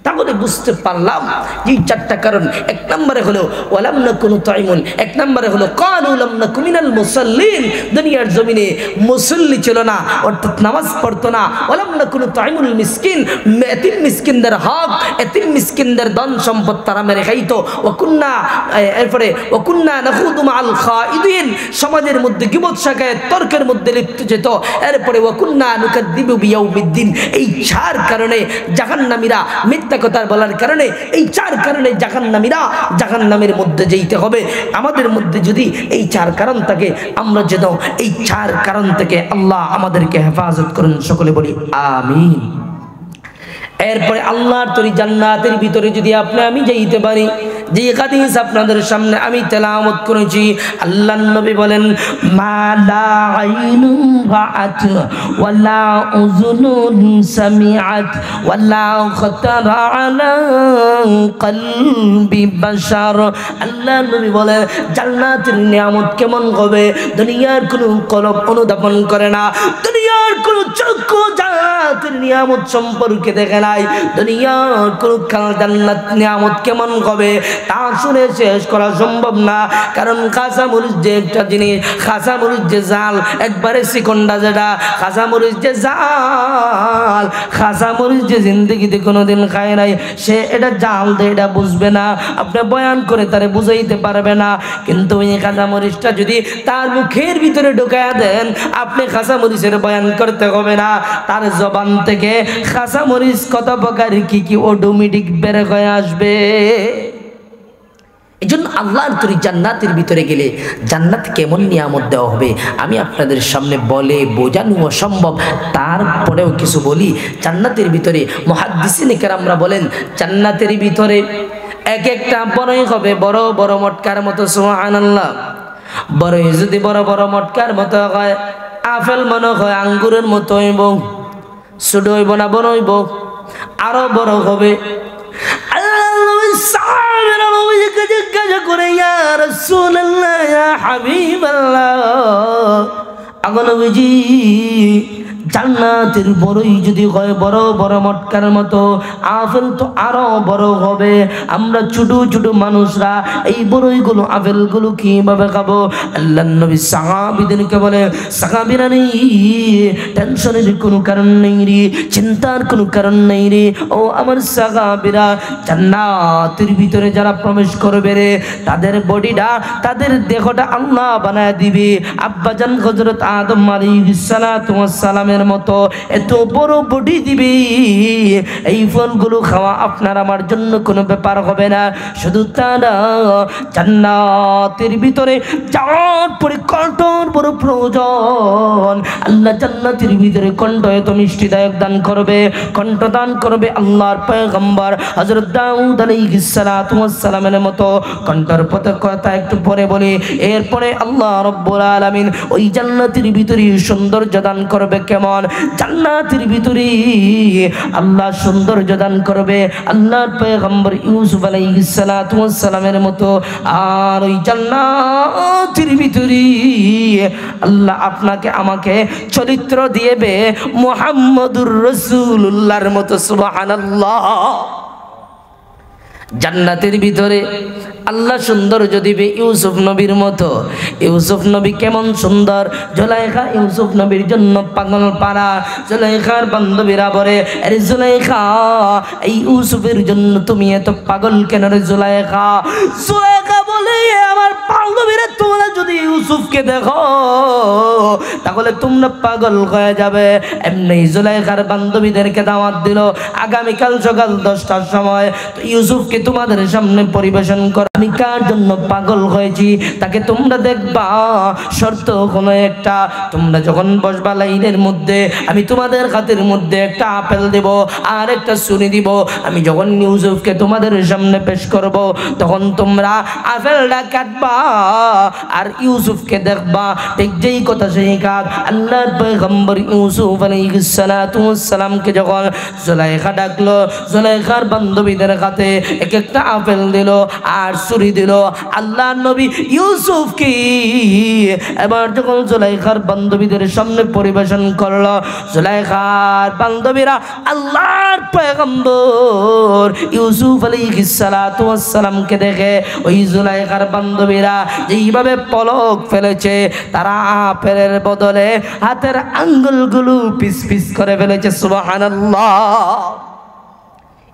তাহলে বুঝতে পারলাম যে 4টা কারণ। 1 নম্বরে হলো ওয়ালাম নাকুনু তাইমুন, 1 নম্বরে হলো ক্বালু লাম নাকু মিনাল মুসাল্লিন, দুনিয়ার জমিনে মুসল্লি ছিল না, অর্থাৎ নামাজ পড়তো না। ওয়ালাম নাকুনু তাইমুল মিসকিন, এতিম মিসকিনদের হক, এতিম মিসকিনদের ধন সম্পদ তারা মেরে খাইতো। ওয়াকুন্না, এরপরে ওয়াকুন্না নাখুদু মাআল খাইদিন, সমাজের মধ্যে গীবত শাকায়েত তর্কের মধ্যে লিপ্ত যেত। এরপরে ওয়াকুন্না নুকাযযিবু বিয়াউমিদ্দিন। এই 4 কারণে জাহান্নামীরা মিথ্যা কথা বলার কারণে, এই 4 কারণে জাহান্নামীরা জাহান্নামের মধ্যে যেতে হবে। আমাদের মধ্যে যদি এই 4 কারণ থাকে, আমরা যেন এই 4 কারণ থেকে আল্লাহ আমাদেরকে হেফাজত করুন। সকলে বলি আমিন। এরপরে আল্লাহর তরি জান্নাতের ভিতরে যদি আপনি আমি যাইতে পারি, যে হাদিস আপনাদের সামনে আমি তেলাওয়াত করেছি, আল্লাহর নবী বলেন মা লা আইনুন রাআত ওয়ালা উযুনুন সামিআত ওয়ালা খাতারা আলা কলবি বাশার। আল্লাহর নবী বলেন জান্নাতের নিয়ামত কেমন হবে দুনিয়ার কোনো কলব অনুধাবন করে না, দুনিয়ার কোনো চক্ষু জান্নাতের নিয়ামত সম্পর্কে দেখে না, দুনিয়ার কোন জান্নাত নিয়ামত কেমন হবে তা শুনে শেষ করা সম্ভব না। কারণ খাসা মরিচ যে একটা জিনিস, খাসা মরিচ যে জাল, একবারে সিকন্ডা যেটা খাসা মরিচ যে জাল, খাসা মরিচ যে জিন্দগিতে কোনোদিন খায় নাই, সে এটা জাল দিয়ে এটা বুঝবে না, আপনি বয়ান করে তারে বুঝাইতে পারবে না। কিন্তু এই খাসা মরিচটা যদি তার মুখের ভিতরে ঢুকায়া দেন, আপনি খাসা মরিচের বয়ান করতে হবে না, তার জবান থেকে খাসা মরিচ কত প্রকার কি কি অটোমেটিক বের হয়ে আসবে। এই জন্য আল্লাহর তরি জান্নাতের ভিতরে গেলে জান্নাত কেমন নিয়ামত দেওয়া হবে আমি আপনাদের সামনে বলে বোঝানো অসম্ভব। তারপরেও কিছু বলি। জান্নাতের ভিতরে মুহাদ্দিসিনে কেরামরা বলেন জান্নাতের ভিতরে এক একটা বড়ই হবে বড় বড় মটকার মতো, সুবহানাল্লাহ। বড়ই যদি বড় বড় মটকার মতো হয়, আপেল মনে হয় আঙ্গুরের মতো হইব, ছোট হইব না বড় হইব, আরো বড় হবে। জিজ্ঞাসা করে ইয়া রাসূলুল্লাহ, ইয়া হাবিবাল্লাহ, আগো নবীজি জান্নাতের বড়ই যদি হয় বড় বড় মটকার মতো, আপেল তো আরো বড় হবে। আমরা ছোট ছোট মানুষরা এই বড়ইগুলো আপেলগুলো কিভাবে খাবো? আল্লাহর নবী সাহাবীদেরকে বলে, সাহাবীরা নেই, টেনশনের কোনো কারণ নেই রে, চিন্তার কোনো কারণ নেই রে। ও আমার সাহাবীরা, জান্নাতের ভিতরে যারা প্রবেশ করবে রে, তাদের বডিটা, তাদের দেহটা আল্লাহ বানায় দিবে আব্বাজান হযরত আদম আলাইহিস সালাতু ওয়াস সালামের মতো এত বড় বডি দিবে। এই ফলগুলো খাওয়া আপনার আমার জন্য কোনো ব্যাপার হবে না। শুধু তা না, জান্নাতের ভিতরে যাওয়ার পরে কণ্ঠর বড় প্রয়োজন। আল্লাহ জান্নাতের ভিতরে কণ্ঠ এত মিষ্টিদায়ক দান করবে, কণ্ঠ দান করবে আল্লাহর পয়গম্বর হযরত দাউদ আলাইহিস সালাতু ওয়াস সালামের মতো কণ্ঠর কথা একটু পরে বলি। এরপরে আল্লাহ রব্বুল আলামিন ওই জান্নাতের ভিতরে সৌন্দর্য দান করবে। কেমন? জান্নাতের ভিতরে আল্লাহ সৌন্দর্য দান করবে আল্লাহর পয়গম্বর ইউসুফ আলাইহিস সালাতু ওয়াস সালামের মতো। আর ওই জান্নাতের ভিতরে আল্লাহ আপনাকে আমাকে চরিত্র দিয়েবে মুহাম্মদুর রাসূলুল্লাহর মতো। সুবহানাল্লাহ। জান্নাতের ভিতরে আল্লাহ সৌন্দর্য দিবে ইউসুফ নবীর মতো। ইউসুফ নবী কেমন সুন্দর! জুলাইখা ইউসুফ নবীর জন্য পাগল পারা। জুলাইখার বান্ধবীরা বলে, আরে জুলাইখা, এই ইউসুফের জন্য তুমি এত পাগল কেন রে জুলাইখা? জুলাইখা বলে, আমার বান্ধবীরা, তোমরা যদি ইউসুফকে দেখো তাহলে তোমরা পাগল হয়ে যাবে। এমনি জুলাইখার বান্ধবীদেরকে দাওয়াত দিল, আগামীকাল সকাল 10টার সময় ইউসুফকে তোমাদের সামনে পরিবেশন কর। আমি কার জন্য পাগল হয়েছি তাকে তোমরা দেখবা। শর্ত কোনো একটা, তোমরা যখন বসবা লাইনের মধ্যে, আমি তোমাদের হাতের মধ্যে একটা আপেল দেব আর একটা ছুরি দিব। আমি যখন ইউসুফকে তোমাদের সামনে পেশ করব, তখন তোমরা আপেলটা কাটবা আর ইউসুফকে দেখবা। ঠিক যেই কথা সেই কাজ। আল্লাহর পয়গম্বর ইউসুফ আলাইহিস সালাতু ওয়াস সালামকে যখন জুলাইখা ডাকলো, জুলাইখার বান্ধবীদের হাতে এক একটা আপেল দিল আর ছুরি দিল। আল্লাহর নবী ইউসুফকে এবার যখন জুলাইখার বান্ধবীদের সামনে পরিবেশন করলো, জুলাইখার বান্ধবীরা আল্লাহর পয়গম্বর ইউসুফ আলাইহিস সালাতু ওয়াস সালামকে দেখে ওই জুলাইখার বান্ধবীরা যেইভাবে পলক ফেলেছে, তারা আপেলের বদলে হাতের আঙ্গুলগুলো পিস পিস করে ফেলেছে। সুবহানাল্লাহ।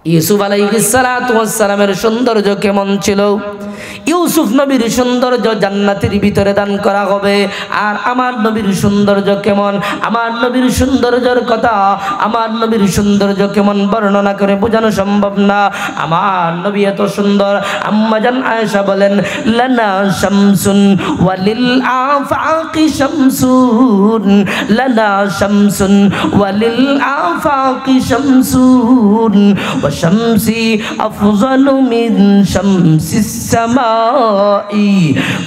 ইউসুফ আলাইহিস সালাতু ওয়াস সালামের সৌন্দর্য কেমন ছিল? ইউসুফ নবীর সৌন্দর্য জান্নাতের ভিতরে দান করা হবে। আর আমার নবীর সৌন্দর্য কেমন? আমার নবীর সৌন্দর্যের কথা, আমার নবীর সৌন্দর্য কেমন বর্ণনা করে বোঝানো সম্ভব না। আমার নবী এত সুন্দর। আম্মা জান আয়েশা বলেন, লানা শামসুন ওয়ালিল আফাকি শামসুন, লানা শামসুন ওয়ালিল আফাকি শামসুন, ওয়া শামসি আফযালু মিন শামসিস সামাই,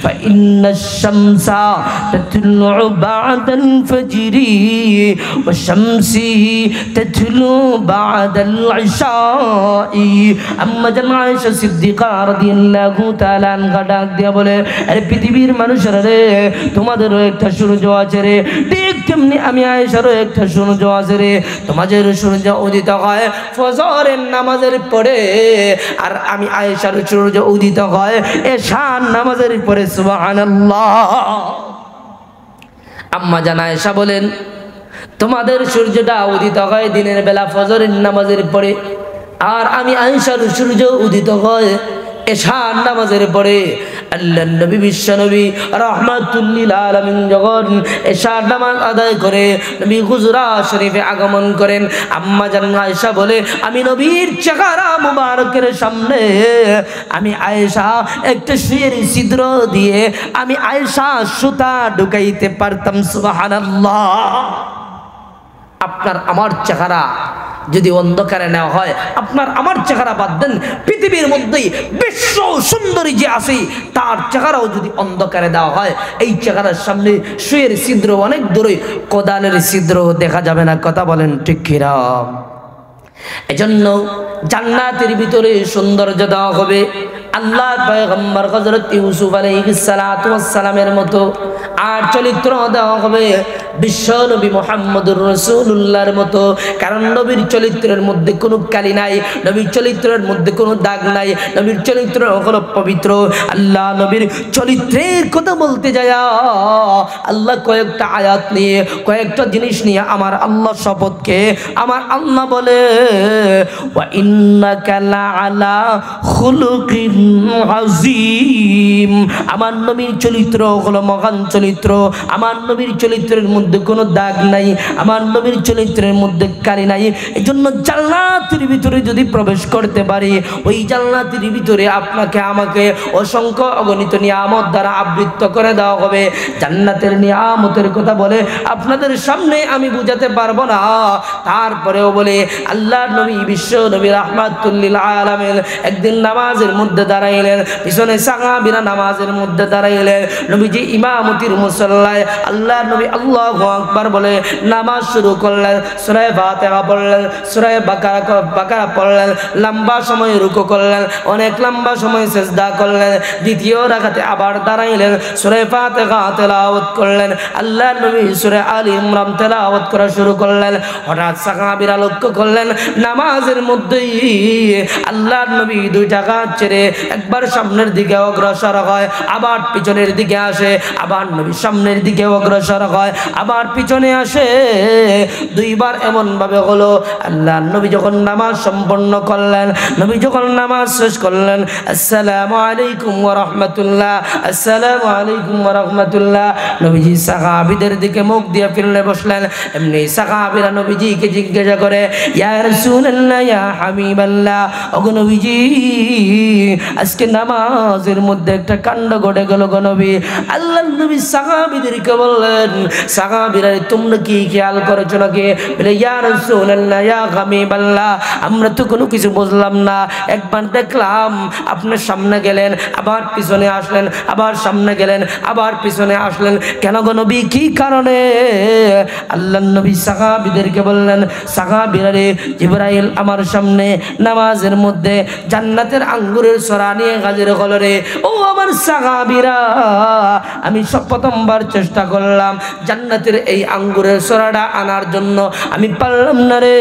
ফাইন্নাশ শামসা তাতলু বা'দাল ফজরি, ওয়া শামসি তাতলু বা'দাল ইশাই। আম্মা জান আয়েশা সিদ্দিকা রাদিয়াল্লাহু তাআলা আনহা ডাক দিয়া বলে, আরে পৃথিবীর মানুষেরা রে, তোমাদেরও একটা সূর্য আছে রে, ঠিক তেমনি আমি আয়েশারও একটা সূর্য আছে রে। তোমাদের সূর্য উদিত হয় ফজরের নামাজের পরে, আর আমি আয়েশার সূর্য উদিত হয় এশার নামাজের পরে। সুবহানাল্লাহ। আম্মা জান আয়েশা বলেন, তোমাদের সূর্যটা উদিত হয় দিনের বেলা ফজরের নামাজের পরে, আর আমি আয়েশার সূর্য উদিত হয় এশার নামাজের পরে। আল্লাহর নবী বিশ্ব নবী রাহমাতুল লিল আলামিন যখন এশার নামাজ আদায় করে নবী হুজরা শরীফে আগমন করেন। আম্মা জান আয়েশা বলে, আমি নবীর চেহারা মুবারকের সামনে আমি আয়েশা একটা সুইয়ের ছিদ্র দিয়ে আমি আয়েশা সুতা ঢুকাইতে পারতাম। সুবহানাল্লাহ। আপনার আমার চেহারা যদি অন্ধকারে নেওয়া হয়, আপনার আমার চেহারা বাদ দেন, পৃথিবীর মধ্যেই বিশ্ব সুন্দরী যে আছে তার চেহারাও যদি অন্ধকারে দেওয়া হয়, এই চেহারার সামনে সুয়ের ছিদ্র অনেক দূরে, কোদালের ছিদ্র দেখা যাবে না। কথা বলেন ঠিক কিনা? এজন্য জান্নাতের ভিতরে সৌন্দর্য দেওয়া হবে আল্লাহর পয়গম্বর হযরত ইউসুফ আলাইহিস সালাতু ওয়াস সালামের মতো। আর চরিত্র দেওয়া হবে বিশ্ব নবী মুহাম্মদুর রাসূলুল্লাহর মতো। কারণ নবীর চরিত্রের মধ্যে কোনো কালি নাই, নবীর চরিত্রের মধ্যে কোনো দাগ নাই, নবীর চরিত্র হলো পবিত্র। আল্লাহ নবীর চরিত্রের কথা বলতে যায় আল্লাহ কয়েকটা আয়াত নিয়ে, কয়েকটা জিনিস নিয়ে আমার আল্লাহ শপথকে আমার আল্লাহ বলে ওয়া ইন্নাকা লাআলা খুলুকিন আযীম। আমার নবীর চরিত্র হলো মহান চরিত্র, আমার নবীর চরিত্রের মধ্যে কোনো দাগ নাই, আমার নবীর চরিত্রের মধ্যে কালি নাই। এজন্য জান্নাতের ভিতরে যদি প্রবেশ করতে পারি, ওই জান্নাতের ভিতরে আপনাকে আমাকে অসংখ্য অগণিত নিয়ামত দ্বারা আবৃত করে দেওয়া হবে। জান্নাতের নিয়ামতের কথা বলে আপনাদের সামনে আমি বুঝাতে পারবো না। তারপরেও বলে আল্লাহর নবী বিশ্ব নবী রাহমাতুল লিল আলামিন একদিন নামাজের মধ্যে দাঁড়াইলেন, পিছনে সাহাবীরা নামাজের মধ্যে দাঁড়াইলেন। নবীজি ইমামতির মুসল্লায় আল্লাহর নবী আল্লাহু আকবার বলে নামাজ শুরু করলেন। সূরা ফাতিহা পড়লেন, সূরা বাকারা পড়লেন, লম্বা সময় রুকু করলেন, অনেক লম্বা সময় সিজদা করলেন। দ্বিতীয় রাকাতে আবার দাঁড়াইলেন, সূরা ফাতিহা তেলাওয়াত করলেন। আল্লাহর নবী সূরা আলী ইমরান তেলাওয়াত করা শুরু করলেন। হঠাৎ সাহাবীরা লক্ষ্য করলেন নামাজের মধ্যেই আল্লাহর নবী দুইটা কাঁধ ছেড়ে একবার সামনের দিকে অগ্রসর হয়, আবার পিছনের দিকে আসে, আবার নবী সামনের দিকে অগ্রসর হয়, আবার পিছনে আসে। দুইবার এমন ভাবে হলো। আল্লাহর নবী যখন নামাজ সম্পন্ন করলেন, নবী যখন নামাজ শেষ করলেন, আসসালামু আলাইকুম ওয়া রাহমাতুল্লাহ, আসসালামু আলাইকুম ওয়া রাহমাতুল্লাহ, নবীজি সাহাবীদের দিকে মুখ দিয়ে ফিরলে বসলেন। এমনি সাহাবীরা নবীজিকে জিজ্ঞাসা করে, ইয়া রাসূলুল্লাহ, ইয়া হাবিবাল্লাহ, ওগো নবীজি আজকে নামাজের মধ্যে একটা কাণ্ড ঘটে গেল গো নবী। আল্লাহর নবী সাহাবীদেরকে বললেন, সাহাবীরা তোমরা কি খেয়াল করেছো নাকি? বলে ইয়া রাসূলুল্লাহ, ইয়া হাবিবাল্লাহ, আমরা তো কোনো কিছু বুঝলাম না। একবার দেখলাম আপনার সামনে গেলেন, আবার পিছনে আসলেন, আবার সামনে গেলেন, আবার পিছনে আসলেন, কেন গো নবী, কি কারণে? আল্লাহর নবী সাহাবীদেরকে বললেন, সাহাবীরা রে, জিবরাইল আমার সামনে নামাজের মধ্যে জান্নাতের আঙ্গুরের ছড়া নিয়ে হাজির হলো রে। ও আমার সাহাবীরা, আমি সব প্রথমবার চেষ্টা করলাম জান্নাতের এই আঙ্গুরের ছড়াটা আনার জন্য, আমি পারলাম না রে।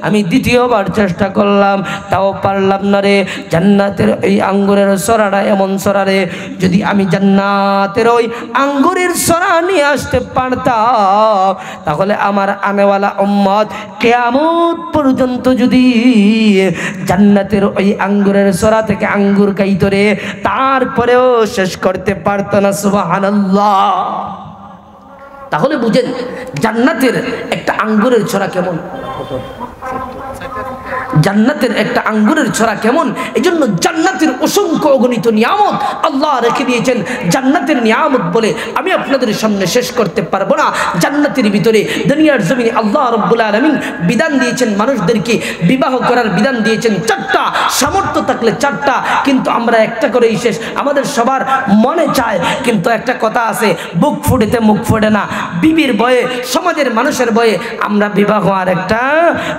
আমি দ্বিতীয়বার চেষ্টা করলাম, তাও পারলাম না রে। জান্নাতের এই আঙ্গুরের ছড়াটা এমন ছড়া রে, যদি আমি জান্নাতের ওই আঙ্গুরের ছড়া নিয়ে আসতে পারতাম, তাহলে আমার আনেওয়ালা উম্মত কিয়ামত পর্যন্ত যদি জান্নাতের ওই আঙ্গুরের ছড়া থেকে আঙ্গুর খাইতো রে, তারপরেও শেষ করতে পারতো না। সুবহানাল্লাহ। তাহলে বুঝেন জান্নাতের একটা আঙ্গুরের ছড়া কেমন, জান্নাতের একটা আঙ্গুরের ছড়া কেমন। এজন্য জান্নাতের অসংখ্য অগণিত নিয়ামত আল্লাহ রেখে দিয়েছেন। জান্নাতের নিয়ামত বলে আমি আপনাদের সামনে শেষ করতে পারবো না। জান্নাতের ভিতরে দুনিয়ার জমিনে আল্লাহ রাব্বুল আলামিন বিধান দিয়েছেন, মানুষদেরকে বিবাহ করার বিধান দিয়েছেন চারটা, সামর্থ্য থাকলে চারটা, কিন্তু আমরা একটা করেই শেষ। আমাদের সবার মনে চায়, কিন্তু একটা কথা আছে, বুক ফুটেতে মুখ ফোটে না। বিবির ভয়ে, সমাজের মানুষের ভয়ে আমরা বিবাহ আর একটা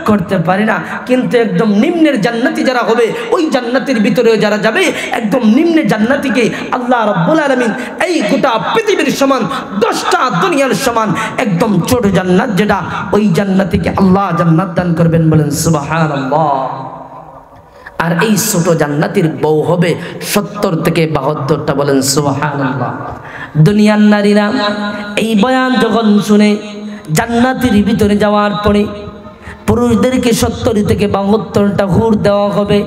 করতে পারি না। কিন্তু একদম নিম্নের জান্নাতি যারা হবে, ওই জান্নাতের ভিতরে যারা যাবে, একদম নিম্নে জান্নাতিকে আল্লাহ রাব্বুল আলামিন এই গোটা পৃথিবীর সমান 10টা দুনিয়ার সমান একদম ছোট জান্নাত, যেটা ওই জান্নাতিকে আল্লাহ জান্নাত দান করবেন। বলেন সুবহানাল্লাহ। আর এই ছোট জান্নাতের বউ হবে 70 থেকে 72টা। বলেন সুবহানাল্লাহ। দুনিয়ার নারীরা এই বয়ান যখন শুনে জান্নাতের ভিতরে যাওয়ার পরে পুরুষদেরকে 70 থেকে 72টা হুর দেওয়া হবে।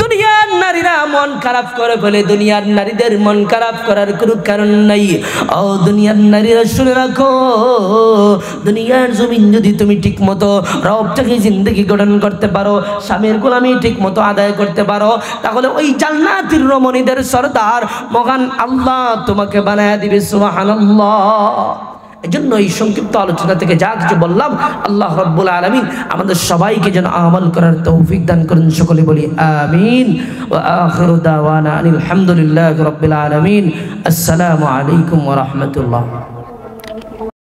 দুনিয়ার নারীরা মন খারাপ করে বলে, দুনিয়ার নারীদের মন খারাপ করার কোনো কারণ নাই। ও দুনিয়ার নারীরা শুনে রাখো, দুনিয়ার জমিন যদি তুমি ঠিক মতো রবটাকে জিন্দগি গঠন করতে পারো, স্বামীর গোলামি ঠিক মতো আদায় করতে পারো, তাহলে ওই জান্নাতের রমণীদের সরদার মহান আল্লাহ তোমাকে বানায় দিবে। সুবহানাল্লাহ। এজন্য এই সংক্ষিপ্ত আলোচনা থেকে যা কিছু বললাম, আল্লাহ রাব্বুল আলামিন আমাদের সবাইকে যেন আমল করার তৌফিক দান করেন। সকলে বলি আমিন। ওয়া আখিরু দাওয়ানা আলহামদুলিল্লাহি রাব্বিল আলামিন। আসসালামু আলাইকুম ওয়া রাহমাতুল্লাহ।